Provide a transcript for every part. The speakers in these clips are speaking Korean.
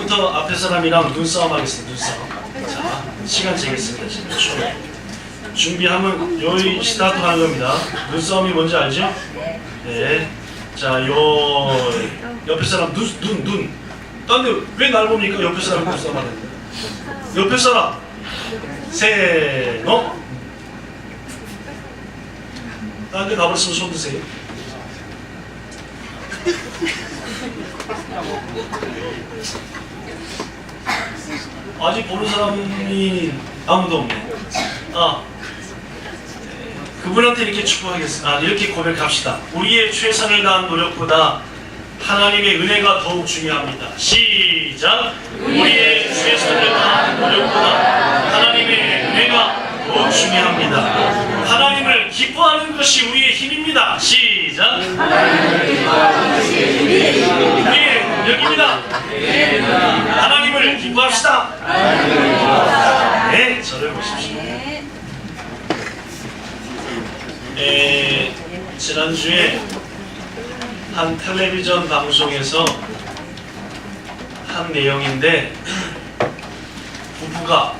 지금부터 앞에 사람이랑 눈싸움 하겠습니다. 눈싸움. 자, 시간 재겠습니다. 지금 준비하면 요이 스타트 하는 겁니다. 눈싸움이 뭔지 알죠? 네. 자, 요 옆에 사람 눈. 딴데 왜 날 봅니까? 옆에 사람 눈싸움 하는데. 옆에 사람 세노. 딴 데 가버렸으면 손 드세요. 아직 보는 사람이 아무도 없네. 그분한테 이렇게 축복하겠습니다. 이렇게 고백합시다. 우리의 최선을 다한 노력보다 하나님의 은혜가 더욱 중요합니다. 시작. 우리의 최선을 다한 노력보다 하나님의 은혜가 더욱 중요합니다. 하나님을 기뻐하는 것이 우리의 힘입니다. 시작. 하나님을 기뻐하는 것이 우리의 힘입니다. 우리의 능력입니다. 하나님을 기뻐합시다. 네, 저를 보십시오. 지난주에 한 텔레비전 방송에서 한 내용인데, 부부가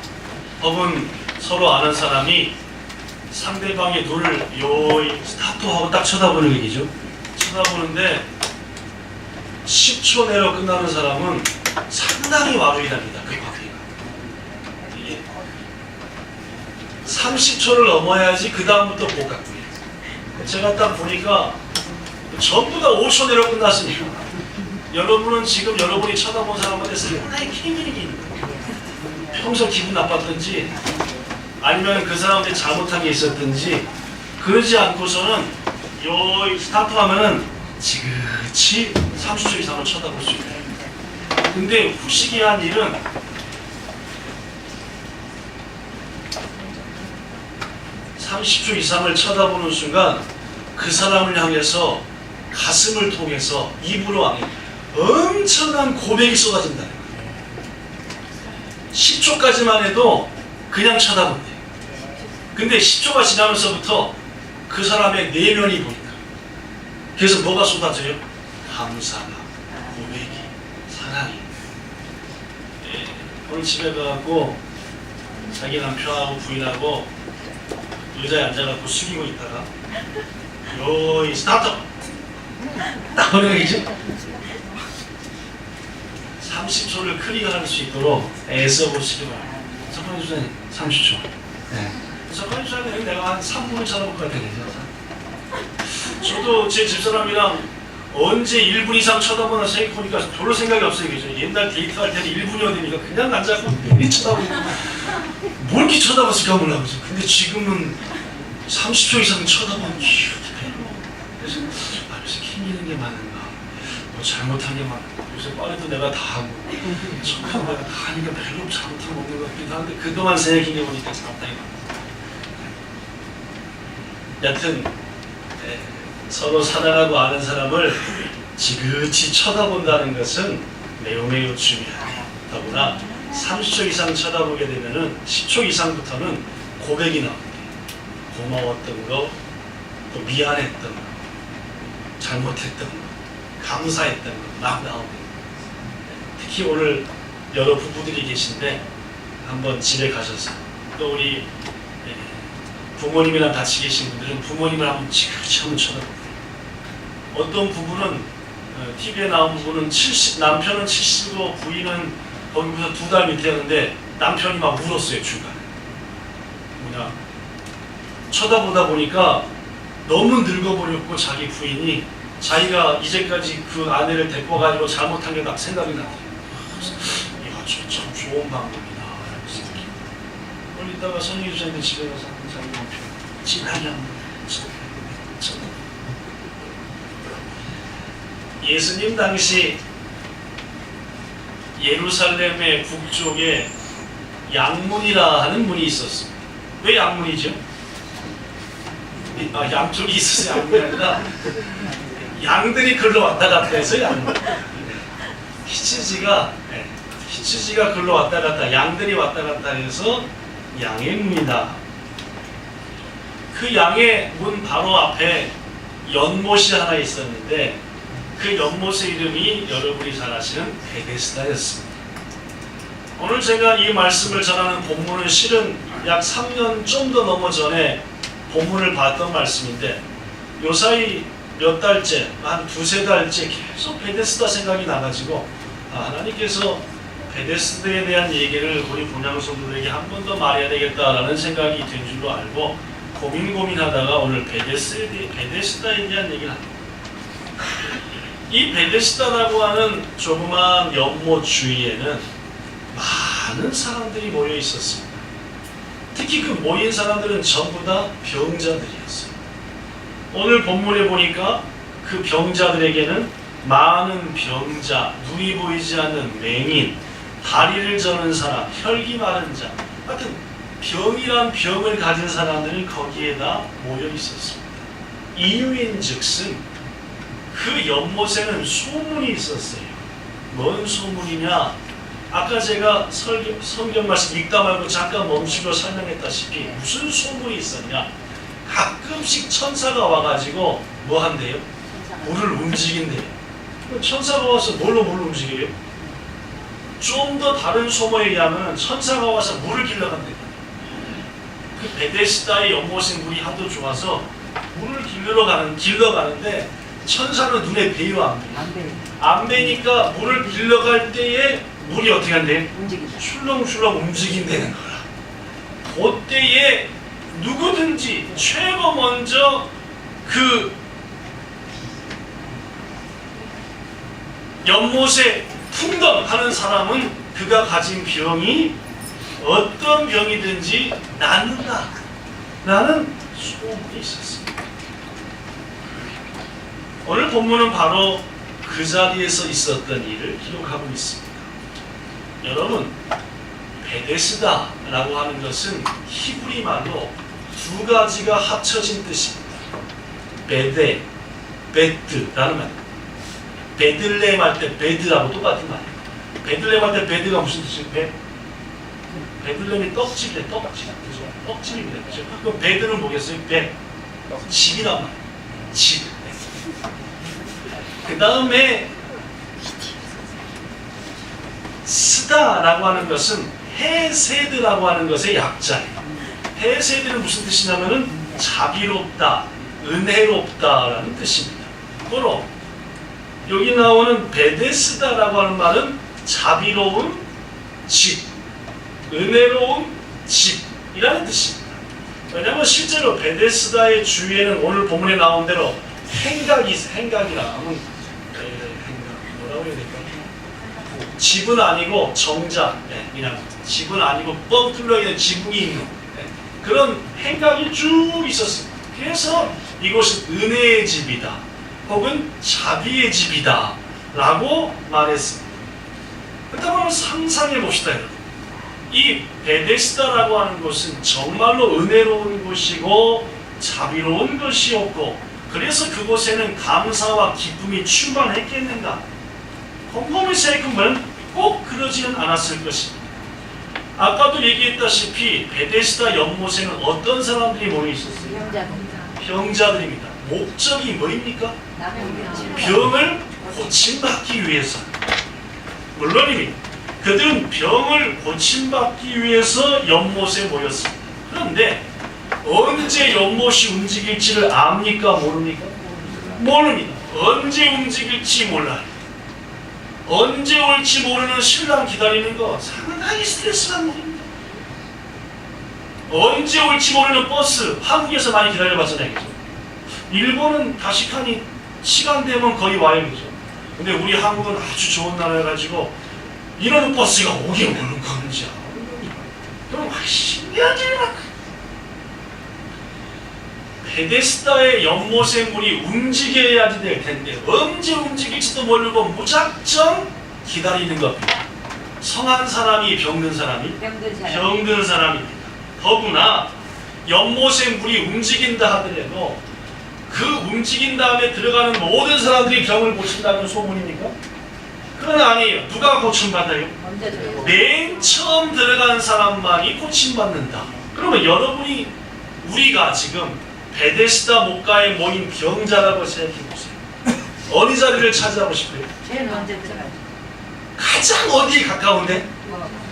혹은 서로 아는 사람이 상대방의 눈을 요이 스타트하고 딱 쳐다보는 얘기죠. 쳐다보는데 10초 내로 끝나는 사람은 상당히 와루이랍니다. 그 관계가 30초를 넘어야지 그 다음부터 못 갖고요. 제가 딱 보니까 전부 다 5초 내로 끝났습니다. 여러분은 지금 여러분이 쳐다본 사람한테 상당히 케미력이 있는 거예요. 평소 기분 나빴든지 아니면 그 사람한테 잘못한 게 있었든지 그러지 않고서는 요 스타트하면은 지그치 30초 이상을 쳐다볼 수 있어요. 근데 후시기한 일은 (30초) 이상을 쳐다보는 순간 그 사람을 향해서 가슴을 통해서 입으로 엄청난 고백이 쏟아진다는 거예요. 10초까지만 해도 그냥 쳐다본대. 근데 10초가 지나면서부터 그 사람의 내면이 보인다. 그래서 뭐가 쏟아져요? 감사가, 고백이, 사랑이. 오늘 집에 가갖고 자기 남편하고 부인하고 의자에 앉아갖고 숙이고 있다가 요이 스타트! 나오는 얘기죠? 30초를 클릭할 수 있도록 애써보시기 바랍니다. 석관희 주사님 30초. 네. 석관희 주사님 내가 한 3분을 쳐다볼 것 같아요. 저도 제 집사람이랑 언제 1분 이상 쳐다보나 생각해보니까 별로 생각이 없어요. 그죠? 옛날 데이트할 때는 1분이었으니까 그냥 앉아서 뭘 쳐다보고 뭘 이렇게 쳐다봤을까 몰라보죠. 근데 지금은 30초 이상 쳐다보는 게 그래서 요새 캥기는 게 많은가, 뭐 잘못한 게 많은가, 요새 빨래도 내가 다 하고 척하고 내가 다 하니까 별로 잘못한 거 없는 것 같기도 한데 그동안 생각해보니까 잘못한 게 많다. 여튼 서로 사랑하고 아는 사람을 지그치 쳐다본다는 것은 매우 중요해요. 더구나 30초 이상 쳐다보게 되면은 10초 이상부터는 고백이 나옵니다. 고마웠던 거, 또 미안했던 거, 잘못했던 거, 감사했던 거 막 나옵니다. 특히 오늘 여러 부부들이 계신데 한번 집에 가셔서 또 우리 부모님이랑 같이 계신 분들은 부모님을 한번 지그치 한번 쳐다보세요. 어떤 부부는 TV에 나온 부부는 남편은 70이고 부인은 거기서 2달 밑에였는데 남편이 막 울었어요. 중간에 뭐냐, 쳐다보다 보니까 너무 늙어버렸고 자기 부인이 자기가 이제까지 그 아내를 데리고 가지고 잘못한 게 딱 생각이 나더라고요. 이거 참 좋은 방법이다. 오늘 이따가 선생님 주사님들 집에 가서 자기 남편 진하게 한번 쳐다보고. 예수님 당시 예루살렘의 북쪽에 양문이라 하는 문이 있었습니다. 왜 양문이죠? 양쪽이 있어서 양문이 아니라 양들이 글로 왔다 갔다 해서 양문. 히치지가 글로 왔다 갔다, 양들이 왔다 갔다 해서 양의 문이다. 그 양의 문 바로 앞에 연못이 하나 있었는데 그 연못의 이름이 여러분이 잘 아시는 베데스다였습니다. 오늘 제가 이 말씀을 전하는 본문은 실은 약 3년 좀 더 넘어 전에 본문을 봤던 말씀인데 요 사이 몇 달째, 한 두세 달째 계속 베데스다 생각이 나가지고 하나님께서 베데스다에 대한 얘기를 우리 분양 성도들에게 한 번 더 말해야 되겠다라는 생각이 된 줄로 알고 고민하다가 오늘 베데스다에 대한 얘기를 합니다. 이 베데스다라고 하는 조그만 연못 주위에는 많은 사람들이 모여 있었습니다. 특히 그 모인 사람들은 전부 다 병자들이었어요. 오늘 본문에 보니까 그 병자들에게는 많은 병자, 눈이 보이지 않는 맹인, 다리를 저는 사람, 혈기 마른 자 같은 병이란 병을 가진 사람들은 거기에다 모여 있었습니다. 이유인즉슨 그 연못에는 소문이 있었어요. 뭔 소문이냐? 아까 제가 성경 말씀 읽다 말고 잠깐 멈추고 설명했다시피 무슨 소문이 있었냐? 가끔씩 천사가 와가지고 뭐 한대요? 물을 움직인대요. 천사가 와서 뭘로 물을 움직여요? 좀 더 다른 소문에 의하면 천사가 와서 물을 길러간대요. 그 베데스다의 연못의 물이 하도 좋아서 물을 길러가는데 천사는 눈에 베요, 안 베요? 안 베니까 물을 길러갈 때에 물이 어떻게 한대? 출렁출렁 움직인다는 거라. 그때에 누구든지 최고 먼저 그 연못에 풍덩하는 사람은 그가 가진 병이 어떤 병이든지 낫는다 라는 소문이 있었습니다. 오늘 본문은 바로 그 자리에서 있었던 일을 기록하고 있습니다. 여러분, 베데스다라고 하는 것은 히브리 말로 두 가지가 합쳐진 뜻입니다. 베데, 베드라는 말입니다. 베들레헴 할 때 베드라고 똑같은 말이에요. 베들레헴 할 때 베드가 무슨 뜻이에요? 베들레헴이 떡집이래, 떡집. 그죠? 떡집입니다. 그죠? 그럼 베드는 뭐겠어요? 집이란 말이에요. 집. 그 다음에 스다라고 하는 것은 헤세드라고 하는 것의 약자예요. 헤세드는 무슨 뜻이냐면은 자비롭다, 은혜롭다라는 뜻입니다. 바로 여기 나오는 베데스다라고 하는 말은 자비로운 집, 은혜로운 집이라는 뜻입니다. 왜냐하면 실제로 베데스다의 주위에는 오늘 본문에 나온 대로 행각이 있어요. 행각이라 하면 뭐라고 해야 될까요? 집은 아니고 정자, 그냥 집은 아니고 뻥 뚫려 있는 지붕이 있는 그런 행각이 쭉 있었습니다. 그래서 이곳은 은혜의 집이다. 혹은 자비의 집이다 라고 말했습니다. 그렇다면 상상해 봅시다. 여러분. 이 베데스다라고 하는 곳은 정말로 은혜로운 곳이고 자비로운 것이었고 그래서 그곳에는 감사와 기쁨이 충만했겠는가? 곰곰이 생각하면 꼭 그러지는 않았을 것입니다. 아까도 얘기했다시피 베데스다 연못에는 어떤 사람들이 모여 있었어요? 병자들입니다. 목적이 뭐입니까? 병을 고침받기 위해서. 물론입니다. 그들은 병을 고침받기 위해서 연못에 모였습니다. 그런데 언제 연못이 움직일지를 압니까? 모릅니까? 모릅니다. 언제 움직일지 몰라요. 언제 올지 모르는 신랑 기다리는 거 상당히 스트레스가 됩니다. 언제 올지 모르는 버스, 한국에서 많이 기다려봤잖아요. 그죠? 일본은 다시칸이 시간 되면 거의 와요. 그죠? 근데 우리 한국은 아주 좋은 나라여가지고 이런 버스가 오게 오는 건지 그럼 신기하지. 베데스다의 연못의 물이 움직여야지 될 텐데 언제 움직일지도 모르고 무작정 기다리는 겁니다. 성한 사람이 병든 사람입니다. 더구나 연못의 물이 움직인다 하더라도 그 움직인 다음에 들어가는 모든 사람들이 병을 고친다는 소문입니까? 그건 아니에요. 누가 고침받아요? 맨 처음 들어간 사람만이 고침받는다. 그러면 여러분이 우리가 지금 베데스다 목가에 모인 병자라고 생각해보세요. 어느 자리를 차지하고 싶어요? 제일 먼저 들어가죠. 가장 어디에 가까운데?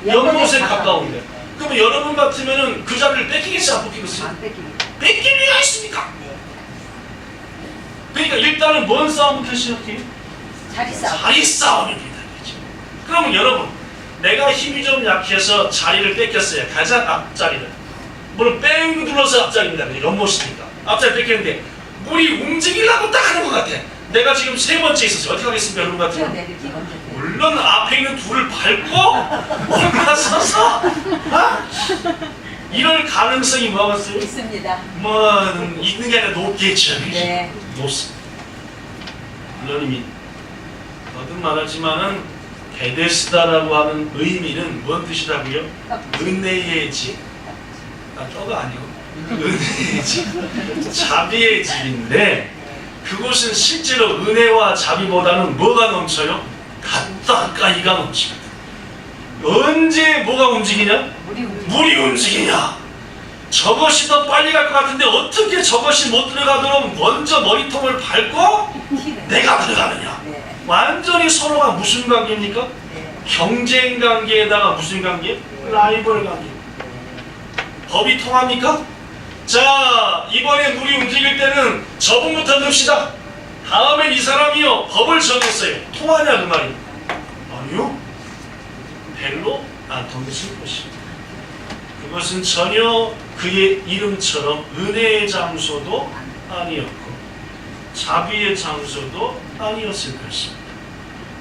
연못에 가까운데. 그러면 여러분 같으면은 그 자리를 뺏기겠어요? 안 뺏기겠어요? 안 뺏기고. 뺏길 리가 있습니까? 그러니까 일단은 뭔 싸움부터 시작해요? 자리 싸움. 자리 싸움입니다. 그러면 여러분, 내가 힘이 좀 약해서 자리를 뺏겼어요. 가장 앞자리를. 물론 뺑 눌러서 앞자리입니다. 연못이니까. 앞자리 뺏겼는데 물이 움직이려고 딱 하는 것 같아. 내가 지금 세 번째 있었어요. 어떻게 하겠습니까? 여러분 같으면? 뛰어내리기 먼저. 물론 앞에 있는 둘을 밟고 올라서서 이럴 가능성이 뭐가 있어요? 있습니다. 뭐 있는 게 아니라 높겠죠. 네. 높습니다. 물론 이미 거듭 말하지만은 베데스다라고 하는 의미는 뭔 뜻이라고요? 은혜의 집. 떠가 아니고 은혜의 집, 자비의 집인데 그곳은 실제로 은혜와 자비보다는 뭐가 넘쳐요? 가까이가 넘칩니다. 언제 뭐가 움직이냐? 물이 움직이냐? 저것이 더 빨리 갈 것 같은데 어떻게 저것이 못 들어가도록 먼저 머리통을 밟고 내가 들어가느냐? 네. 완전히 서로가 무슨 관계입니까? 네. 경쟁 관계에다가 무슨 관계? 라이벌 관계. 법이 통합니까? 자, 이번에 물이 움직일 때는 저분부터 넣읍시다. 다음엔 이 사람이요 법을 정했어요. 통하냐 그 말이? 아니요. 별로 안 통했을 것입니다. 그것은 전혀 그의 이름처럼 은혜의 장소도 아니었고 자비의 장소도 아니었을 것입니다.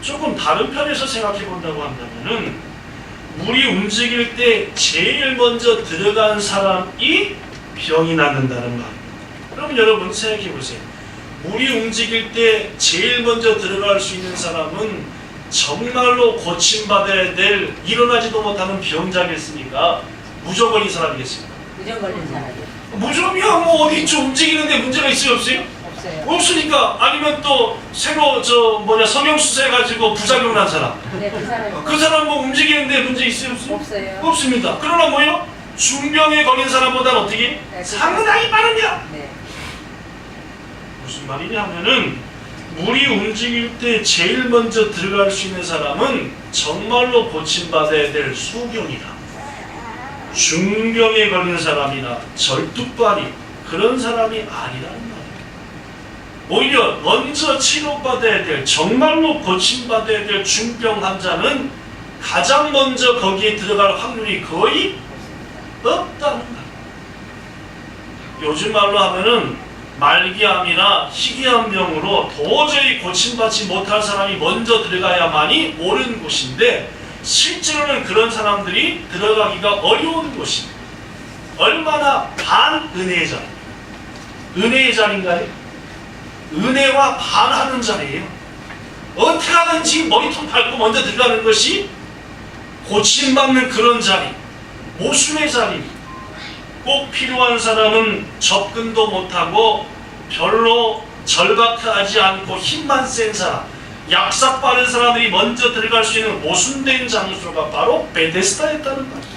조금 다른 편에서 생각해 본다고 한다면은 물이 움직일 때 제일 먼저 들어간 사람이 병이 낫는다는 말입니다. 그럼 여러분 생각해 보세요. 물이 움직일 때 제일 먼저 들어갈 수 있는 사람은 정말로 고침받아야 될 일어나지도 못하는 병자겠습니까? 무좀 걸린 사람이겠습니까? 무좀 걸린 사람이요? 무좀이야 뭐 어디 좀 움직이는데 문제가 있어요 없어요? 없어요. 없으니까. 아니면 또 새로 성형수술 해가지고 부작용 난 사람. 네, 그 사람. 그 사람 뭐 움직이는데 문제 있어요 없어요? 없어요. 없습니다. 그러나 뭐요? 중병에 걸린 사람보다는 어떻게? 네, 상당히 빠르냐? 네. 무슨 말이냐 하면은 물이 움직일 때 제일 먼저 들어갈 수 있는 사람은 정말로 고침받아야 될 소경이다. 중병에 걸린 사람이나 절뚝발이 그런 사람이 아니라는 말이에요. 오히려 먼저 치료받아야 될 정말로 고침받아야 될 중병 환자는 가장 먼저 거기에 들어갈 확률이 거의 없다는 말이에요. 요즘 말로 하면은 말기암이나 희귀암병으로 도저히 고침받지 못할 사람이 먼저 들어가야만이 옳은 곳인데 실제로는 그런 사람들이 들어가기가 어려운 곳입니다. 얼마나 반은혜의 자리, 은혜의 자리인가요? 은혜와 반하는 자리예요. 어떻게 하든지 머리통 밟고 먼저 들어가는 것이 고침받는 그런 자리, 모순의 자리입니다. 꼭 필요한 사람은 접근도 못하고 별로 절박하지 않고 힘만 센 사람, 약삭 빠른 사람들이 먼저 들어갈 수 있는 모순된 장소가 바로 베데스다였다는 말이에요.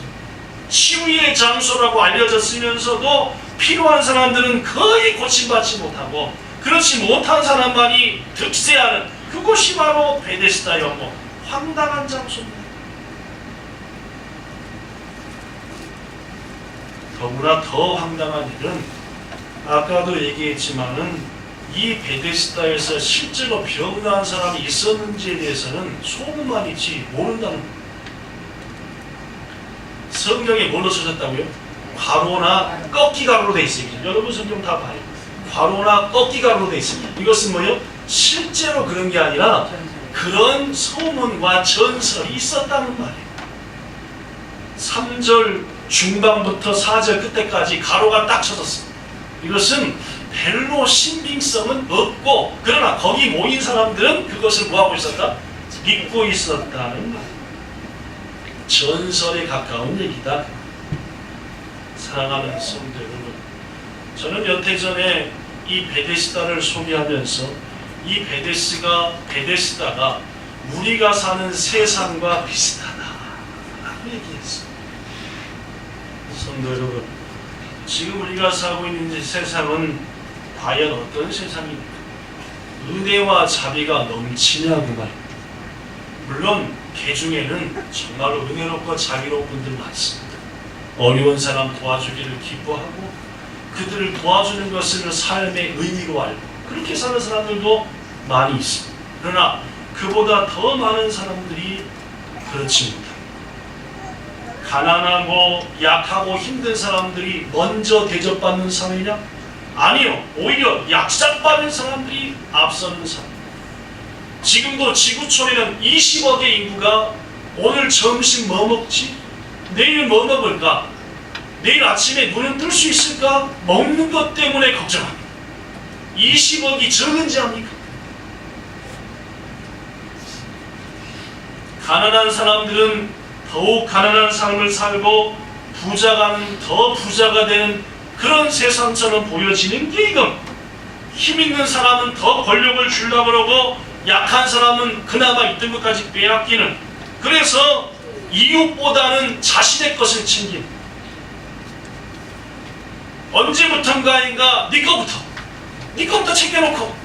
치유의 장소라고 알려졌으면서도 필요한 사람들은 거의 고침받지 못하고 그렇지 못한 사람만이 득세하는 그곳이 바로 베데스다 연못, 황당한 장소입니다. 더구나 더 황당한 일은 아까도 얘기했지만은 이 베데스다에서 실제로 병나은 사람이 있었는지에 대해서는 소문만 있지 모른다는 거예요. 성경에 뭘로 써졌다고요? 괄호나 꺾기가로 돼 있어요. 여러분 성경 다 봐요. 괄호나 꺾기가로 돼 있습니다. 이것은 뭐예요? 실제로 그런 게 아니라 그런 소문과 전설이 있었다는 말이에요. 3절 중반부터 4절 끝에까지 가로가 딱 쳐졌습니다. 이것은 별로 신빙성은 없고 그러나 거기 모인 사람들은 그것을 뭐하고 있었다? 믿고 있었다는 말. 전설에 가까운 얘기다. 사랑하는 성도 여러분, 저는 몇 해 전에 이 베데스다를 소개하면서 이 베데스다가 우리가 사는 세상과 비슷하다 라고 얘기했습니다. 성도 여러분, 지금 우리가 살고 있는 세상은 과연 어떤 세상입니까? 은혜와 자비가 넘치냐고 말입니다. 물론 개 중에는 정말로 은혜롭고 자비로운 분들 많습니다. 어려운 사람 도와주기를 기뻐하고 그들을 도와주는 것을 삶의 의미로 알고 그렇게 사는 사람들도 많이 있습니다. 그러나 그보다 더 많은 사람들이 그렇지 못합니다. 가난하고 약하고 힘든 사람들이 먼저 대접받는 사회냐? 아니요. 오히려 약삭받는 사람들이 앞서는 사회. 지금도 지구촌에는 20억의 인구가 오늘 점심 뭐 먹지? 내일 뭐 먹을까? 내일 아침에 눈은 뜰 수 있을까? 먹는 것 때문에 걱정합니다. 20억이 적은지 압니까? 가난한 사람들은 더욱 가난한 삶을 살고 부자가는 더 부자가 되는 그런 세상처럼 보여지는 게 이건. 힘 있는 사람은 더 권력을 주려고 그러고 약한 사람은 그나마 있던 것까지 빼앗기는, 그래서 이웃보다는 자신의 것을 챙기는. 언제부턴가인가 네 거부터 챙겨놓고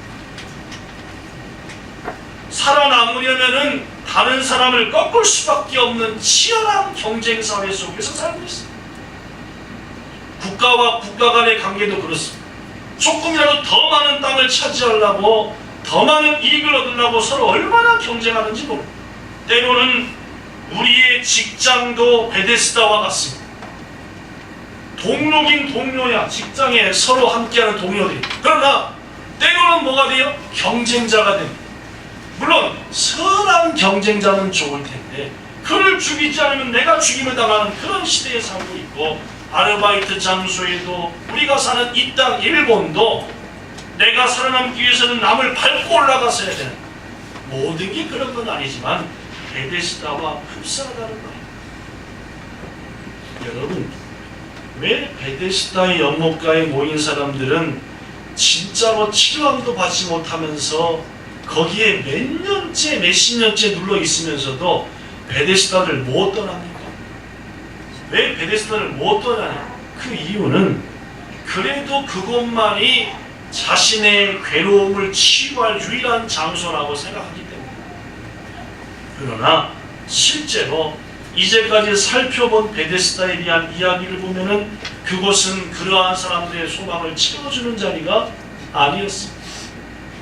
살아남으려면은 다른 사람을 꺾을 수밖에 없는 치열한 경쟁사회 속에서 살고 있습니다. 국가와 국가 간의 관계도 그렇습니다. 조금이라도 더 많은 땅을 차지하려고, 더 많은 이익을 얻으려고 서로 얼마나 경쟁하는지 모릅니다. 때로는 우리의 직장도 베데스다와 같습니다. 동료긴 동료야. 직장에 서로 함께하는 동료들이. 그러나 때로는 뭐가 돼요? 경쟁자가 됩니다. 물론 선한 경쟁자는 좋을 텐데 그를 죽이지 않으면 내가 죽임을 당하는 그런 시대에 살고 있고, 아르바이트 장소에도 우리가 사는 이 땅 일본도 내가 살아남기 위해서는 남을 밟고 올라갔어야 되는, 모든 게 그런 건 아니지만 베데스다와 흡사하다는 말입니다. 여러분, 왜 베데스다의 연못가에 모인 사람들은 진짜로 치료함도 받지 못하면서 거기에 몇 년째, 몇십 년째 눌러 있으면서도 베데스다를 못 떠납니까? 왜 베데스다를 못 떠나냐? 그 이유는 그래도 그곳만이 자신의 괴로움을 치유할 유일한 장소라고 생각하기 때문입니다. 그러나 실제로 이제까지 살펴본 베데스다에 대한 이야기를 보면은 그곳은 그러한 사람들의 소망을 채워주는 자리가 아니었습니다.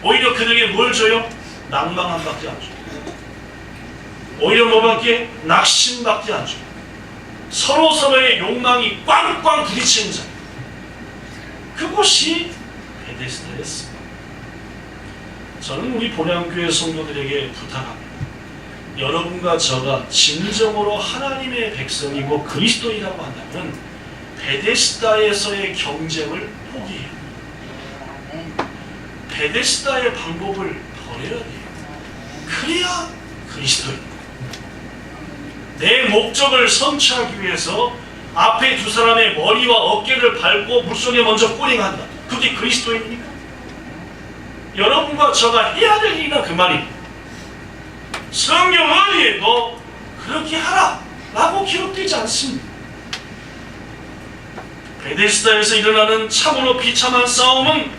오히려 그들에게 뭘 줘요? 낭만함밖에 안 줘요. 오히려 뭐밖에? 낙심밖에 안 줘요. 서로서로의 욕망이 꽝꽝 부딪히는 자리, 그곳이 베데스다였습니다. 저는 우리 본향교회 성도들에게 부탁합니다. 여러분과 저가 진정으로 하나님의 백성이고 그리스도인이라고 한다면 베데스다에서의 경쟁을 포기해요. 베데스다의 방법을 버려야 돼요. 그래야 그리스도인. 내 목적을 성취하기 위해서 앞에 두 사람의 머리와 어깨를 밟고 물속에 먼저 꼬링한다. 그게 그리스도인입니까? 여러분과 저가 해야 될 일이나 그 말입니다. 성경 어디에도 그렇게 하라 라고 기록되지 않습니다. 베데스다에서 일어나는 참으로 비참한 싸움은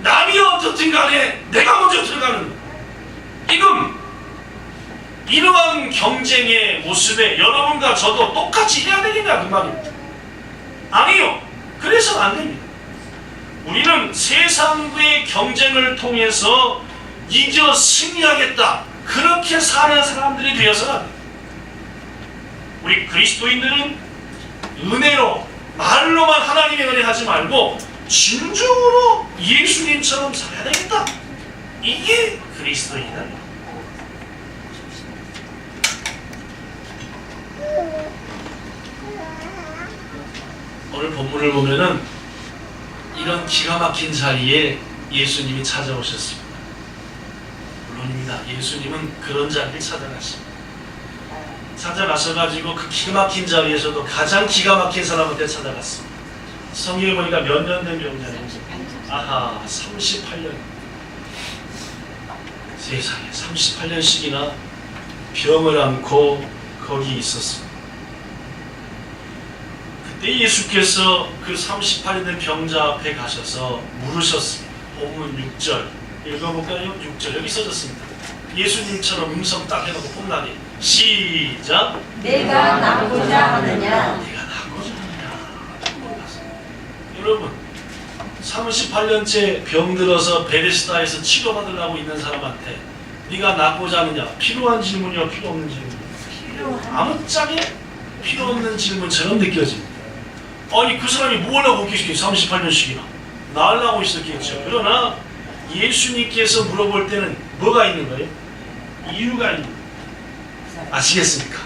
남이 어떻든 간에 내가 먼저 들어가는, 이건 이러한 경쟁의 모습에 여러분과 저도 똑같이 해야 되겠냐 그 말입니다. 아니요. 그래서는 안 됩니다. 우리는 세상과의 경쟁을 통해서 이겨 승리하겠다, 그렇게 사는 사람들이 되어서는 안 됩니다. 우리 그리스도인들은 은혜로, 말로만 하나님의 은혜 하지 말고 진정으로 예수님처럼 살아야 되겠다. 이게 그리스도인이다. 오늘 본문을 보면은 이런 기가 막힌 자리에 예수님이 찾아오셨습니다. 물론입니다. 예수님은 그런 자리를 찾아갔습니다. 찾아가셔가지고 그 기가 막힌 자리에서도 가장 기가 막힌 사람한테 찾아갔습니다. 성경에 보니까 몇 년 된 병자인지, 아하, 38년. 세상에 38년씩이나 병을 안고 거기 있었습니다. 그때 예수께서 그 38년 된 병자 앞에 가셔서 물으셨습니다. 본문 6절 읽어볼까요? 6절 여기 써졌습니다. 예수님처럼 음성 딱 해놓고 폼나게 시작. 내가 낳고자 하느냐. 내가 낳고자 하느냐. 여러분 38년째 병들어서 베데스다에서 치료받으려고 있는 사람한테 네가 낳고자 하느냐, 필요한 질문이요 필요 없는 질문? 아무짝에 필요 없는 질문처럼 느껴집니다. 아니 그 사람이 뭘 하고 계시겠어요? 38년씩이나 낳으려고 있었겠죠. 그러나 예수님께서 물어볼 때는 뭐가 있는 거예요? 이유가 있는 거예요. 아시겠습니까?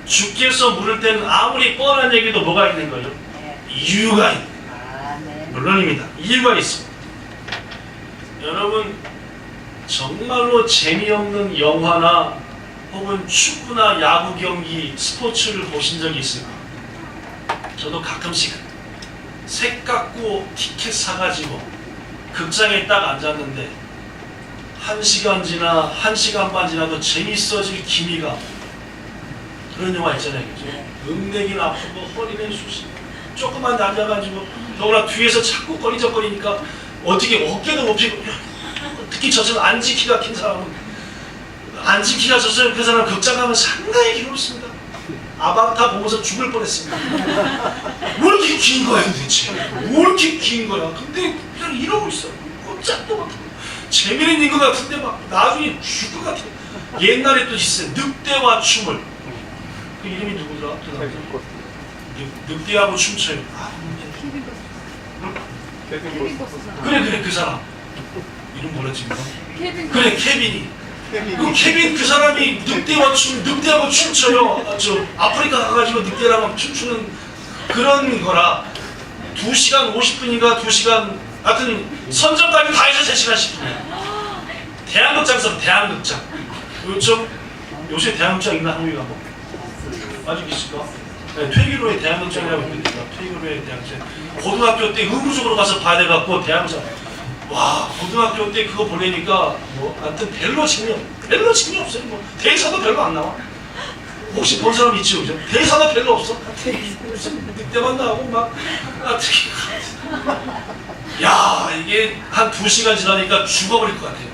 주께서 물을 때는 아무리 뻔한 얘기도 뭐가 있는 거예요? 이유가 있는 거예요. 물론입니다. 이유가 있습니다. 여러분 정말로 재미없는 영화나 혹은 축구나 야구 경기, 스포츠를 보신 적이 있을까? 저도 가끔씩 색 갖고 티켓 사가지고 극장에 딱 앉았는데 1시간 지나 1시간 반 지나도 재밌어질 기미가 그런 영화 있잖아요. 그죠? 음내긴 아프고 허리는 쑤시고 조금만 앉아가지고 더구나 뒤에서 자꾸 꺼리적거리니까 어떻게 어깨도 못 펴고 특히 저처럼 안지키가 긴 사람은 안지키가 졌어요. 그 사람 극장 가면 상당히 괴롭습니다. 아바타 보면서 죽을 뻔했습니다. 왜 이렇게 긴 거야 도대체? 왜 이렇게 긴 거야? 근데 그냥 이러고 있어. 꼼짝도 못하고 재미는 있는 것 같은데 막 나중에 죽을 것 같아. 옛날에 또 있어요. 늑대와 춤을. 그 이름이 누구더라? 늑대하고 춤춰요. 그래 그 사람 이름 뭐랬지? 그래 케빈이. 그 케빈 그 사람이 늑대하고 춤춰요. 저 아프리카 가가지고 늑대랑 춤추는 그런 거라 2시간 50분인가 2시간 하여튼 선전까지 다 해서 3시간 10분. 대한극장 대한극장. 요새 대한극장 있나 한국에 가면? 아직 있을까? 네, 퇴계로의 대한극장이라고 있거든요. 퇴계로의 대한극장. 고등학교 때 의무적으로 가서 봐야 돼갖고 대한극장. 와 고등학교 때 그거 보내니까 뭐 하여튼 별로 재미없어요. 뭐 대사도 별로 안 나와. 혹시 본 사람 있죠? 그죠? 대사도 별로 없어. 늑대만 나오고 막 특히 야 이게 한 2시간 지나니까 죽어버릴 것 같아요.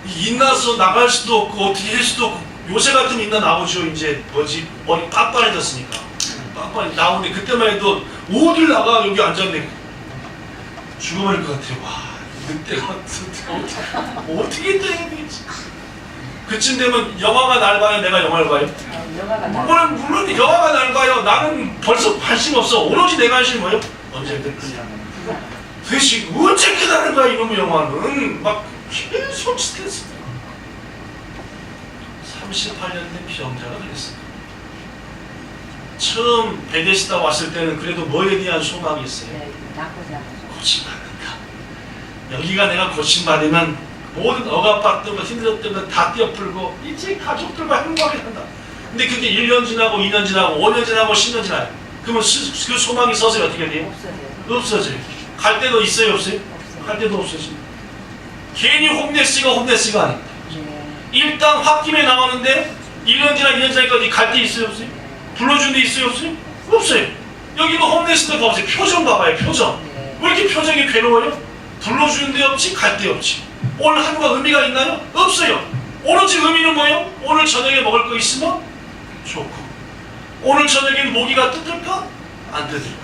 인나서 나갈 수도 없고 어떻게 할 수도 없고 요새 같은 인나 나오죠. 이제 뭐지 머리 빤빤해졌으니까 빤빤히 나오는데 그때만 해도 어딜 나가 여기 앉았네. 죽어버릴 것 같아요. 와 늑대가 어떻게 해야 되겠지? 그쯤 되면 영화가 날 봐요? 내가 영화를 봐요? 물론 영화가 날 봐요. 나는 벌써 관심 없어. 오로지 내 관심이 뭐예요? 언제 끝이냐? 도대체 언제 끝나는 거야 이놈의 영화는? 막 계속 스트레스. 38년 된 병자가 그랬어요. 처음 베데스다 왔을 때는 그래도 뭐에 대한 소망이 있어요? 고침받는다. 여기가 내가 고침받으면 모든 억압받던 거 힘들었던 거 다 떼어풀고 이제 가족들과 행복하게 산다. 근데 그게 1년 지나고 2년 지나고 5년 지나고 10년 지나요. 그러면 그 소망이 서서히 어떻게 돼요? 없어져요. 갈 때도 있어요 없어요? 갈 때도 없어집니다. 괜히 홈레스가 아닙니다. 일단 홧김에 나오는데 1년 지나 2년 지나니까 갈 데 있어요 없어요? 불러준 데 있어요 없어요? 없어요. 여기 뭐 홈레스들 봐보세요. 표정 봐봐요 표정. 왜 이렇게 표정이 괴로워요? 불러주는 데 없지 갈 데 없지. 오늘 하루가 의미가 있나요? 없어요. 오로지 의미는 뭐예요? 오늘 저녁에 먹을 거 있으면 좋고 오늘 저녁에는 모기가 뜯을까? 안 뜯을까?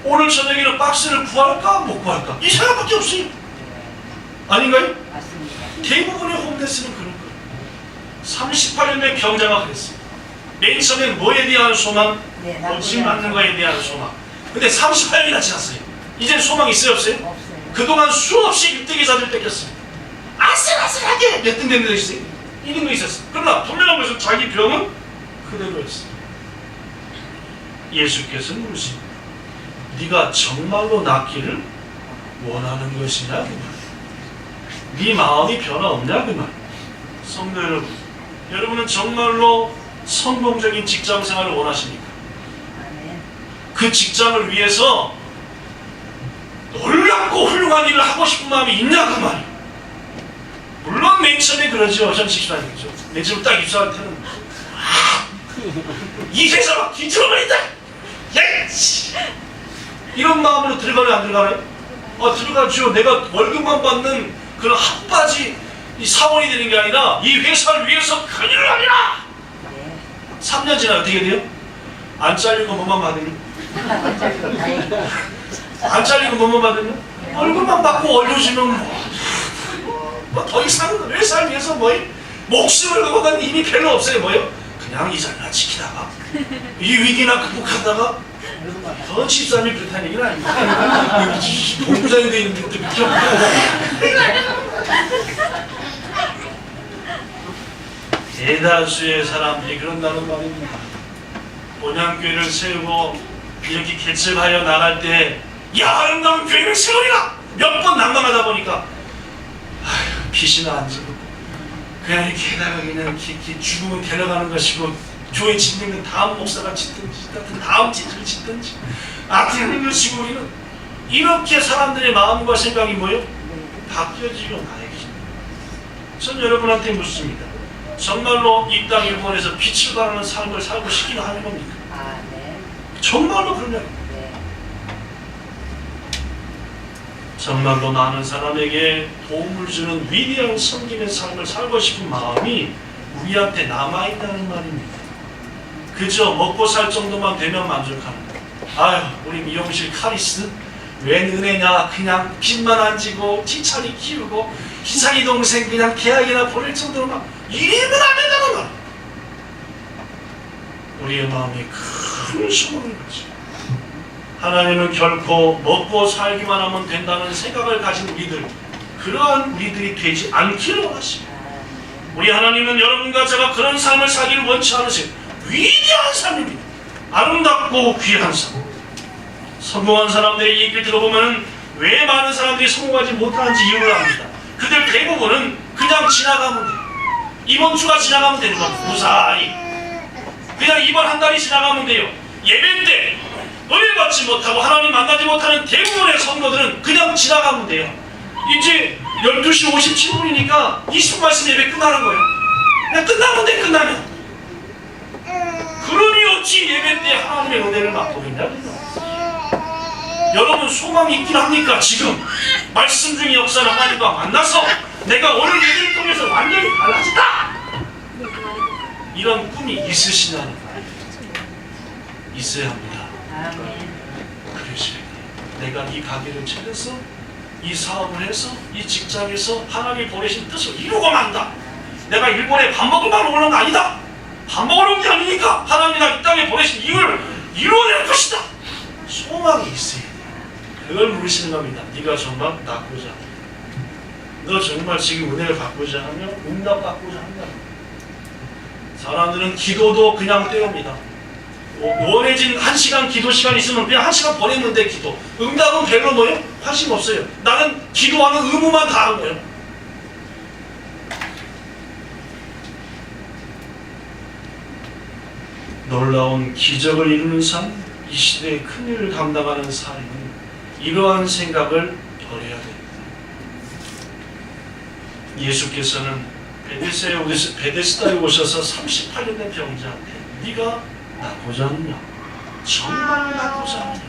오늘 저녁에는 박스를 구할까? 못 구할까? 이 생각밖에 없어요. 아닌가요? 맞습니다. 대부분의 홈레스는 그런 거예요. 38년의 병자가 그랬어요. 맨 처음엔 뭐에 대한 소망? 고침받는 거에 대한 소망. 근데 38년이나 지났어요. 이제 소망 있어요 없어요? 없어요. 그동안 수없이 일등기사들 뺏겼어요. 아슬아슬하게 몇 등 된 데 있어요. 1등도 있었어요. 그러나 분명한 것은 자기 병은 그대로였어요. 예수께서 물으십니다. 네가 정말로 낫기를 원하는 것이냐 그 말. 네 마음이 변화 없냐 그 말. 성도 여러분, 여러분은 정말로 성공적인 직장 생활을 원하십니까? 그 직장을 위해서 놀랍고 훌륭한 일을 하고 싶은 마음이 있냐 그 말이에요. 물론 맨 처음에 그러죠. 현실이 아니죠. 맨 처음 딱 입사할 때는 이 회사 막 뒤틀어버린다. 야이씨 이런 마음으로 들어가나요 안 들어가나요? 들어가죠. 내가 월급만 받는 그런 핫바지 이 사원이 되는 게 아니라 이 회사를 위해서 큰일을 하리라. 3년 지나 어떻게 돼요? 안 잘리고 뭐만 받으면? 안 잘리고 뭐만 받으면? 월급만 받고 올려주면 뭐 더 이상 회사를 위해서 뭐예요? 목숨을 걸고는 이미 별로 없어요. 뭐예요? 그냥 이 자리나 지키다가 이 위기나 극복하다가 더 집사람이 그렇다는 얘기는 아닙니다. 본부장이 돼 있는 것도 믿겨. 대다수의 사람들이 그런다는 말입니다. 본향교회를 세우고 이렇게 개척하여 나갈 때 야, 아름다운 교회를 세우리라! 몇 번 난감하다 보니까 아휴, 빛이나 안 지고 그냥 이렇게 해다가 그냥 죽으면 데려가는 것이고 교회 짓는 건 다음 목사가 짓든지 같은 다음 짓을 짓든지 하는 것이고 우리는 이렇게 사람들의 마음과 생각이 뭐요? 바뀌어지고 나야지. 전 여러분한테 묻습니다. 정말로 이 땅 일본에서 빛을 발하는 삶을 살고 싶기는 하는 겁니까? 정말로 그러냐고. 정말로 많은 사람에게 도움을 주는 위대한 섬기는 삶을 살고 싶은 마음이 우리한테 남아있다는 말입니다. 그저 먹고 살 정도만 되면 만족하는 거예요. 아유, 우리 미용실 카리스 웬 은혜냐, 그냥 빚만 안 지고 지찬이 키우고 희찬이 동생 그냥 대학이나 보낼 정도로만 이러면 안 된다는 말. 우리의 마음이 큰 소원을 가지고 하나님은 결코 먹고 살기만 하면 된다는 생각을 가진 우리들, 그러한 우리들이 되지 않기를 원하십니다. 우리 하나님은 여러분과 제가 그런 삶을 살기를 원치 않으세요. 위대한 삶입니다. 아름답고 귀한 삶. 성공한 사람들의 얘기를 들어보면 왜 많은 사람들이 성공하지 못하는지 이유를 압니다. 그들 대부분은 그냥 지나가면 돼요. 이번 주가 지나가면 되는 겁니다. 무사히 그냥 이번 한 달이 지나가면 돼요. 예배 때 은혜 받지 못하고 하나님 만나지 못하는 대부분의 성도들은 그냥 지나가면 돼요. 이제 12시 57분이니까 20분 말씀 예배 끝나는 거예요. 그냥 끝나면 돼. 끝나면. 그러니 어찌 예배 때 하나님의 은혜를 맛보겠냐고요. 여러분 소망이 있긴 합니까? 지금 말씀 중에 역사는 하나님과 만나서 내가 오늘 예배를 통해서 완전히 달라진다! 이런 꿈이 있으시냐니까. 있어야 합니다. 그러시겠다. 내가 이 가게를 차려서 이 사업을 해서 이 직장에서 하나님이 보내신 뜻을 이루고 만다. 내가 일본에 밥 먹으러 오는 거 아니다. 밥 먹으러 온 게 아니니까 하나님이 이 땅에 보내신 이유를 이루어낼 것이다. 소망이 있어야 돼. 그걸 물으시는 겁니다. 네가 정말 낫고자 하냐? 너 정말 지금 은혜를 받고자 하며 응답 받고자 한다. 사람들은 기도도 그냥 때웁니다. 원해진 1시간 기도 시간 있으면 그냥 1시간 보냈는데 기도. 응답은 별로 뭐예요? 관심 없어요. 나는 기도하는 의무만 다한 거예요. 놀라운 기적을 이루는 삶, 이 시대의 큰일을 감당하는 삶은 이러한 생각을 버려야 됩니다. 예수께서는 베데스다에 오셔서 38년 된 병자한테 네가 낫고자 하느냐? 정말 낫고자 하느냐?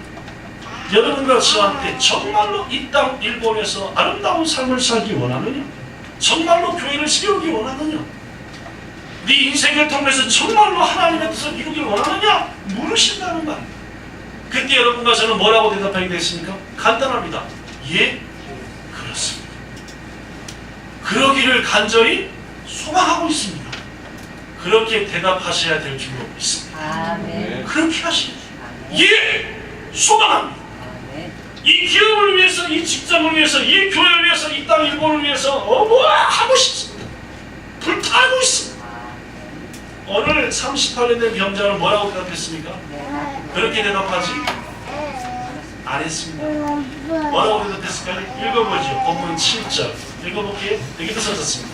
여러분과 저한테 정말로 이 땅 일본에서 아름다운 삶을 살기 원하느냐? 정말로 교회를 세우기 원하느냐? 네 인생을 통해서 정말로 하나님의 뜻을 이루기 원하느냐? 물으신다는 말. 그때 여러분과 저는 뭐라고 대답하게 됐습니까? 간단합니다. 예, 그렇습니다. 그러기를 간절히 소망하고 있습니다. 그렇게 대답하셔야 될 줄로 믿습니다. 아멘. 그렇게 하셔야죠. 예, 소망합니다. 이 기업을 위해서, 이 직장을 위해서, 이 교회를 위해서, 이 땅 일본을 위해서 하고 싶습니다. 불타고 있습니다. 오늘 38년 된 병자는 뭐라고 대답했습니까? 그렇게 대답하지 안 했습니다. 뭐라고 대답했을까요? 읽어보죠. 본문 7절 읽어볼게요. 여기도 써졌습니다.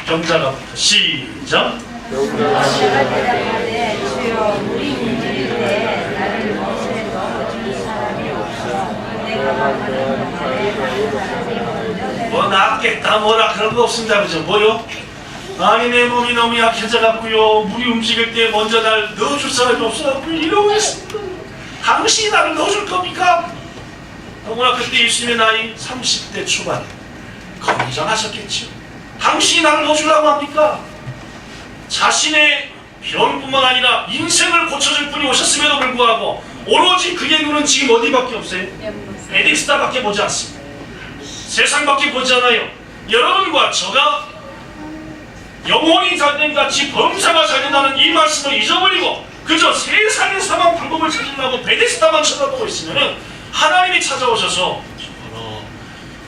병자가부터 시작. 병자가 대답하되 주여 우리 문제인데 나를 못에 넣어줄 사람이 없어 내가 만드는 병자에 다른 사람이 없는데 뭐 낫겠다 뭐라 그런 거 없습니다. 그죠? 뭐요? 아니 내 몸이 너무 약해져갖고요 물이 움직일 때 먼저 날 넣어줄 사람이 없어갖고 이러고 있습니다. 당신이 나를 넣어줄 겁니까? 더구나 그때 예수님의 나이 30대 초반 건장하셨겠죠. 당신이 나를 도와주려고 합니까? 자신의 병뿐만 아니라 인생을 고쳐줄 분이 오셨음에도 불구하고 오로지 그의 눈은 지금 어디밖에 없어요? 베데스다밖에 보지 않습니다. 세상밖에 보지 않아요. 여러분과 저가 영혼이 잘된 같이 범사가 잘된다는 이 말씀을 잊어버리고 그저 세상의 사망 방법을 찾으려고 베데스다만 쳐다보고 있으면 하나님이 찾아오셔서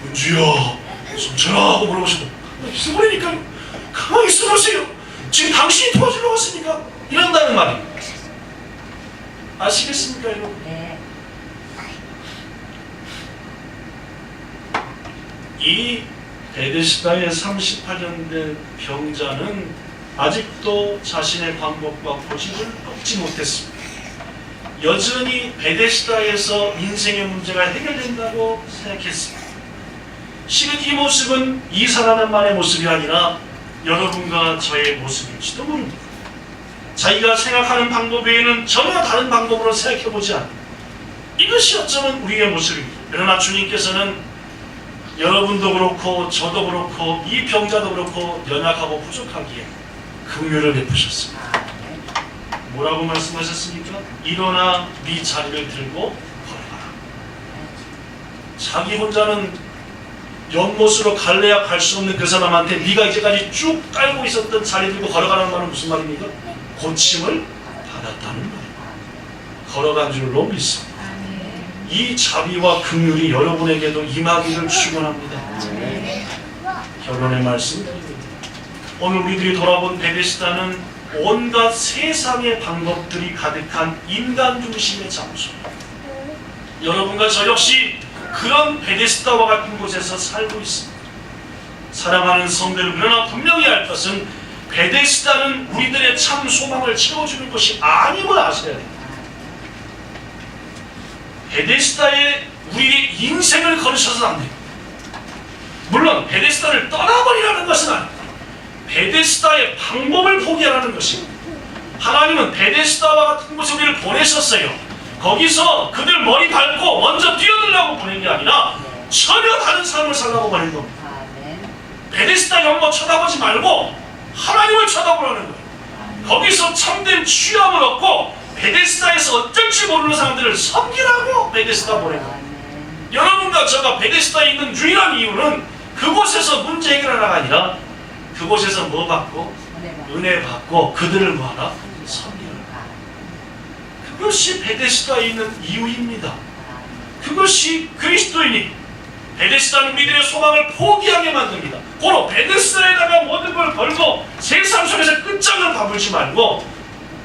은주야 성철아 하고 물어보시고 있어버리니까요. 가만히 있어보세요. 지금 당신이 도와주러 왔으니까 이런다는 말이에요. 아시겠습니까 여러분? 네. 이 베데스다의 38년 된 병자는 아직도 자신의 방법과 고집을 꺾지 못했습니다. 여전히 베데스다에서 인생의 문제가 해결된다고 생각했습니다. 실은 이 모습은 이 사람만의 모습이 아니라 여러분과 저의 모습일지도 모릅니다. 자기가 생각하는 방법 외에는 전혀 다른 방법으로 생각해보지 않는 이것이 어쩌면 우리의 모습입니다. 그러나 주님께서는 여러분도 그렇고 저도 그렇고 이 병자도 그렇고 연약하고 부족하기에 긍휼을 베푸셨습니다. 뭐라고 말씀하셨습니까? 일어나 네 자리를 들고 걸어가라. 자기 혼자는 연못으로 갈래야 갈 수 없는 그 사람한테 네가 이제까지 쭉 깔고 있었던 자리 들고 걸어가라는 말은 무슨 말입니까? 고침을 받았다는 말입니다. 걸어간 줄로 믿습니다. 이 자비와 긍휼이 여러분에게도 임하기를 축원합니다. 결론의 말씀 드립니다. 오늘 우리들이 돌아본 베데스다는 온갖 세상의 방법들이 가득한 인간 중심의 장소입니다. 여러분과 저 역시 그런 베데스다와 같은 곳에서 살고 있습니다. 사랑하는 성도 여러분, 그러나 분명히 알 것은 베데스다는 우리들의 참 소망을 채워주는 것이 아님을 아셔야 됩니다. 베데스다에 우리의 인생을 걸으셔서는 안 됩니다. 물론 베데스다를 떠나버리라는 것은 아닙니다. 베데스다의 방법을 포기하라는 것입니다. 하나님은 베데스다와 같은 곳에 우리를 보내셨어요. 거기서 그들 머리 밟고 먼저 뛰어들라고 보낸 게 아니라 전혀 다른 삶을 살라고 보낸 겁니다. 베데스다 연못 쳐다보지 말고 하나님을 쳐다보라는 거예요. 거기서 참된 취함을 얻고 베데스다에서 어쩔지 모르는 사람들을 섬기라고 베데스다 보낸 거예요. 여러분과 저가 베데스다에 있는 유일한 이유는 그곳에서 문제 해결하라가 아니라 그곳에서 뭐 받고? 은혜 받고 그들을 뭐하라? 섬기라. 그것이 베데스다에 있는 이유입니다. 그것이 그리스도인이 베데스다는 우리들의 소망을 포기하게 만듭니다. 고로 베데스다에다가 모든 걸 걸고 세상 속에서 끝장을 봐보지 말고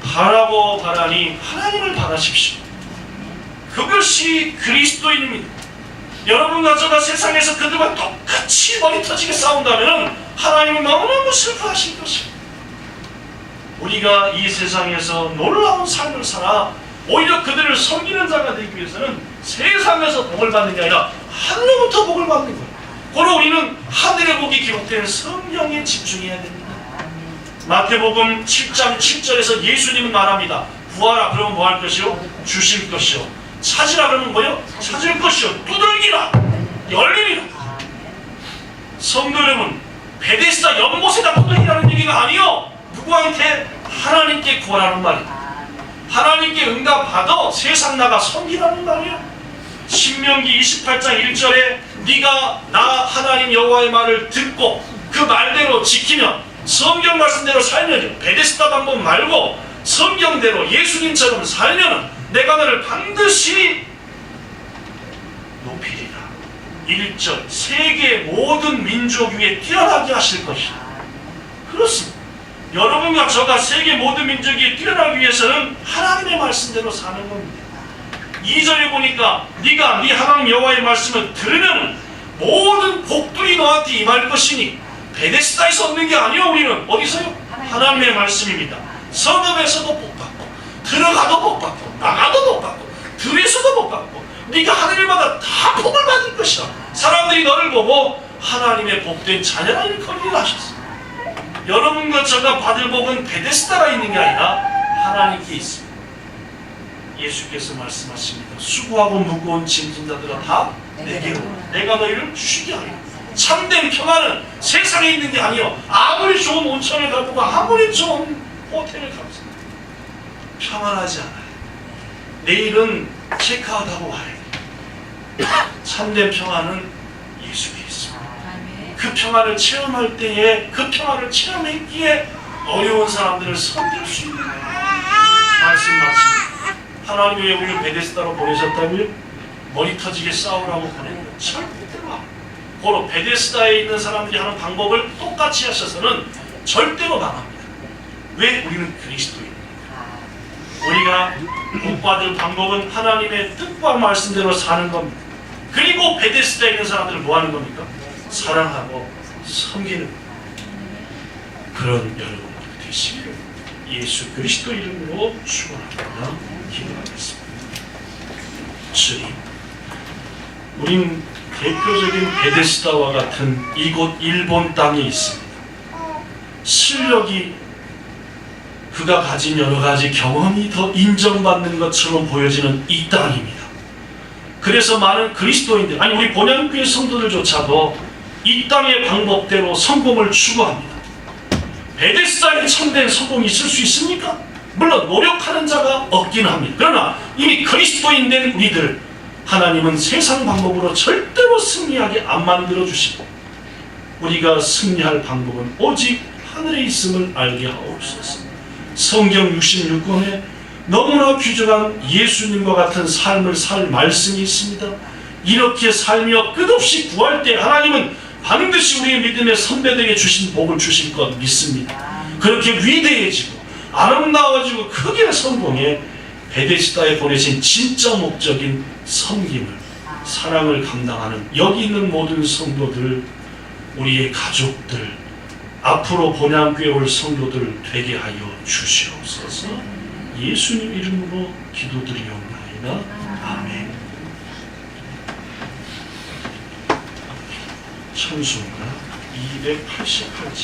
바라고 바라니 하나님을 바라십시오. 그것이 그리스도인입니다. 여러분과 저가 세상에서 그들과 똑같이 머리 터지게 싸운다면 하나님은 너무너무 슬퍼하실 것입니다. 우리가 이 세상에서 놀라운 삶을 살아 오히려 그들을 섬기는 자가 되기 위해서는 세상에서 복을 받는 게 아니라 하늘로부터 복을 받는 거예요. 그러므로 우리는 하늘의 복이 기록된 성경에 집중해야 됩니다. 마태복음 7장 7절에서 예수님은 말합니다. 구하라 그러면 뭐 할 것이요? 주실 것이요. 찾으라 그러면 뭐요? 찾을 것이요. 두들기라 열리리라. 성도 여러분, 베데스다 연못에다 두들기라는 얘기가 아니요. 누구한테? 하나님께 구하라는 말이에요. 하나님께 응답받아 세상 나가 섬기라는 말이에요. 신명기 28장 1절에 네가 나 하나님 여호와의 말을 듣고 그 말대로 지키면 성경 말씀대로 살면 베데스다 방법 말고 성경대로 예수님처럼 살면 내가 너를 반드시 높이리라. 1절 세계 모든 민족 위에 뛰어나게 하실 것이다. 그렇습니다. 여러분과 저가 세계 모든 민족 위에 뛰어나기 위해서는 하나님의 말씀대로 사는 겁니다. 2절에 보니까 네가 네 하나님 여호와의 말씀을 들으면 모든 복들이 너한테 임할 것이니 베데스다에서 얻는 게 아니요. 우리는 어디서요? 하나님의 말씀입니다. 성읍에서도 복받고 들어가도 복받고 나가도 복받고 들에서도 복받고 네가 하늘마다 다 복을 받을 것이다. 사람들이 너를 보고 하나님의 복된 자녀라 일컬이라 하셨습니다. 여러분과 저가 받을 복은 베데스다가 있는 게 아니라 하나님께 있습니다. 예수께서 말씀하십니다. 수고하고 무거운 짐진 자들아 다 내게로 내가 너희를 쉬게 하리라. 참된 평화는 세상에 있는 게 아니요. 아무리 좋은 온천을 가고 아무리 좋은 호텔을 가고 평안하지 않아요. 내일은 체크아웃하고 와야 돼요. 참된 평화는 예수 그리스도. 그 평화를 체험할 때에 그 평화를 체험했기에 어려운 사람들을 섬길 수 있는 말씀 맞습니다. 하나님이 왜 우리를 베데스다로 보내셨다고요? 머리 터지게 싸우라고 보낸 거예요. 절대로 고로 베데스다에 있는 사람들이 하는 방법을 똑같이 하셔서는 절대로 망합니다. 왜? 우리는 그리스도입니다. 우리가 복받을 방법은 하나님의 뜻과 말씀대로 사는 겁니다. 그리고 베데스다에 있는 사람들을 뭐 하는 겁니까? 사랑하고 섬기는 그런 여러분 되시기를 예수 그리스도 이름으로 축원합니다. 기도하겠습니다. 주님, 우린 대표적인 베데스다와 같은 이곳 일본 땅에 있습니다. 실력이 그가 가진 여러 가지 경험이 더 인정받는 것처럼 보여지는 이 땅입니다. 그래서 많은 그리스도인들, 아니 우리 본향교회 성도들조차도 이 땅의 방법대로 성공을 추구합니다. 베데스다에 참된 성공이 있을 수 있습니까? 물론 노력하는 자가 없긴 합니다. 그러나 이미 그리스도인 된 우리들, 하나님은 세상 방법으로 절대로 승리하게 안 만들어주시고 우리가 승리할 방법은 오직 하늘에 있음을 알게 하옵소서. 성경 66권에 너무나 귀중한 예수님과 같은 삶을 살 말씀이 있습니다. 이렇게 살며 끝없이 구할 때 하나님은 반드시 우리의 믿음의 선배들에게 주신 복을 주실 것 믿습니다. 그렇게 위대해지고 아름다워지고 크게 성공해 베데스다에 보내신 진짜 목적인 섬김을, 사랑을 감당하는 여기 있는 모든 성도들, 우리의 가족들, 앞으로 본향교회 올 성도들 되게 하여 주시옵소서. 예수님 이름으로 기도드리옵나이다. 아멘. 찬송가 288지